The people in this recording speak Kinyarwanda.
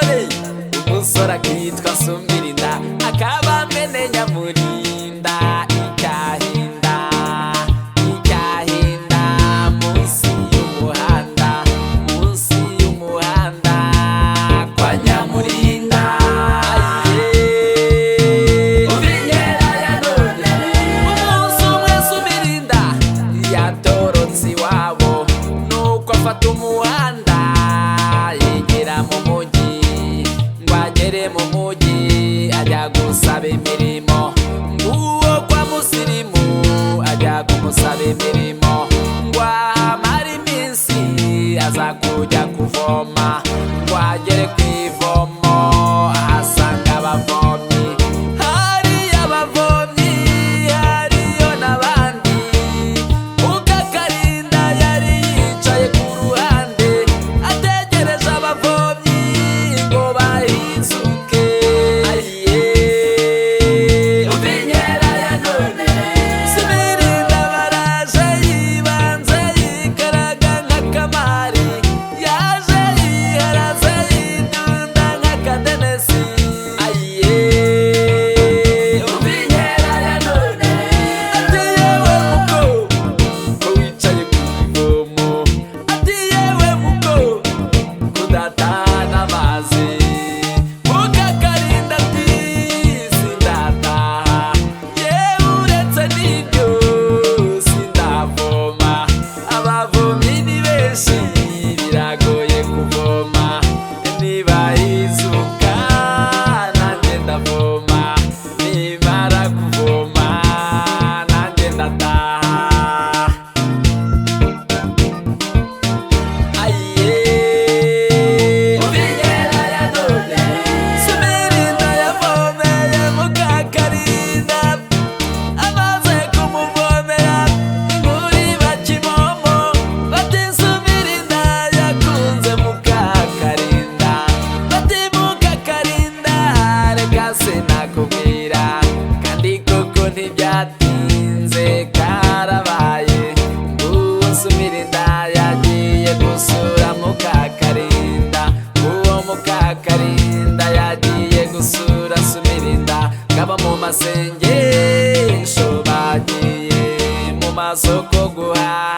Hey, umusore akitwa Sumirinda akaba mene Nyamurinda icyahinda munsi y'umuhanda kwa Nyamurinda. Uvinyera ya none umunsi umwe Sumirinda yatorotse iwabo nuko afata umuhanda yegera mu mujyi ngo agere mu mujyi ajya gusaba imirimo. Nguwo kwa musirimu ajya kumusaba imirimo ngo ahamare iminsi aza kujya kuvoma. Ngo agere ku ivomo ahasanga abavomyi, hariyo abavomyi hariyo n'abandi. Mukakarinda yari yicaye ku ruhande ategereje abavomyi ngo bahinzuke. Uvinyera ya none Sumirinda baraje yibanze yikaraga nk'akamari, yaje yiharaze yidunda nk'akadenesi. Uvinyera ya none ati yewe muko ko wicaye ku ivomo, ati yewe muko kudatahana amazi. Mukakarinda ati sindataha, yewe uretse n'ibyo sindavoma. Abavomyi ni benshi biragoye kuvoma, nibahizuka nanjye ndavoma, nimara kuvoma nanjye ndataha. Uvinyera ya none Sumirinda yavomeye Mukakarinda, amaze kumuvomera inkuru iba kimomo. Bati Sumirinda yakunze Mukakarinda, bati Mukakarinda reka sinakubwira, kandi koko ntibyatinze karabaye. Nguwo Sumirinda yagiye gusura Mukakarinda, uwo Mukakarinda yagiye gusura Sumirinda. Ngaba mu masengesho bagiye mu masoko guhaha.